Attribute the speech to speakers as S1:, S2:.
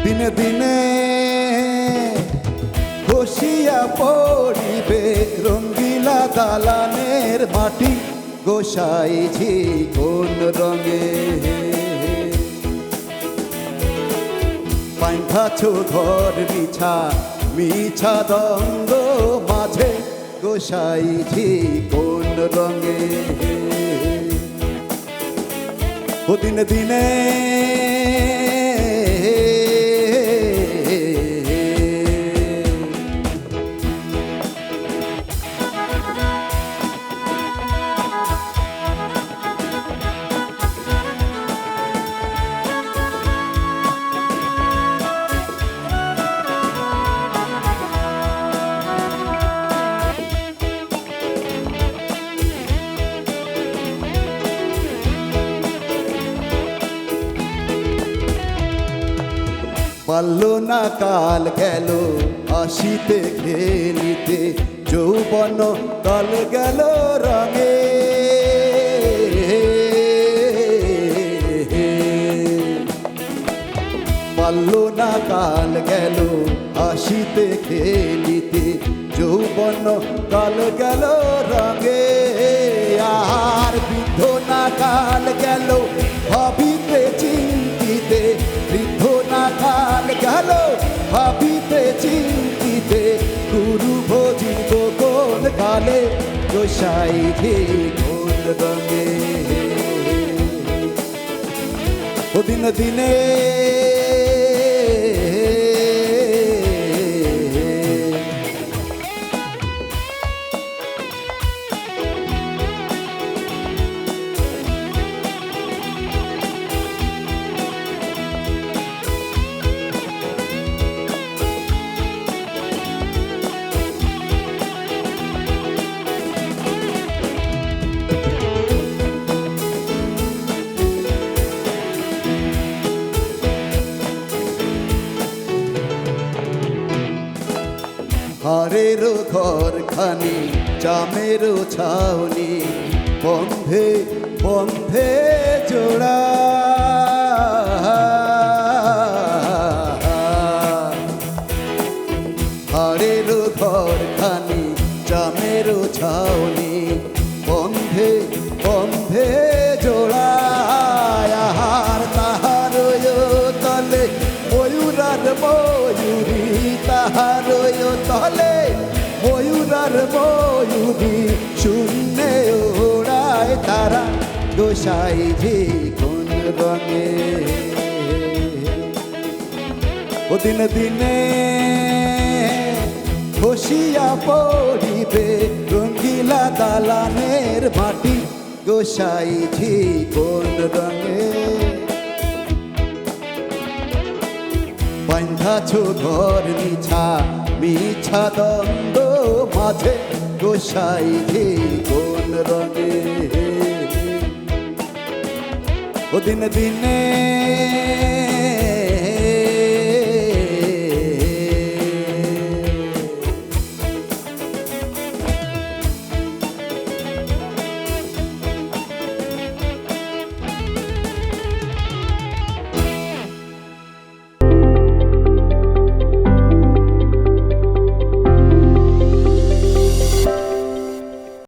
S1: দিনে দিনে বসিয়া পড়িবে রঙ্গিলা দালানের মাটি, গোসাইঝি কোন রঙে বাঁধাছো ঘর মিছা মিছা দ্বন্দ্ব মাঝে, গোসাইঝি কোন রঙে। ও দিনে দিনে পারলো না কাল গেল আসিতে খেলিতে, যৌবন কাল গেল রঙে। পারলো না কাল গেল আসিতে খেলিতে, যৌবন কাল গেল রঙে। আর বৃদ্ধ না কাল গেল ভাবিতে চিন্তিতে, বৃদ্ধ না কাল গেল ভাবিতে চিন্তিতে, গুরু ভজিব কোন কালে, গোসাইঝি কোন রঙে। ও দিনে দিনে হারেরও ঘরখানি চামেরও ছাউনি, বন্ধে বন্ধে জোড়া। হারেরও ঘরখানি চামেরও ছাউনি, বন্ধে বন্ধে জোড়া। আর তাহার তলে ময়ূরার ময়ূরী, তাহার তলে ময়ূরার ময়ূরী, শূন্যে ওড়ায় তারা, গোসাইঝি কোন রঙে। ও দিনে দিনে বসিয়া পড়িবে রঙ্গিলা দালানের মাটি, গোসাইঝি কোন রঙে। বাঁধাছো ঘর মিছা মিছা দ্বন্দ্ব মাঝে, গোসাইঝি কোন রঙে। ও দিনে দিনে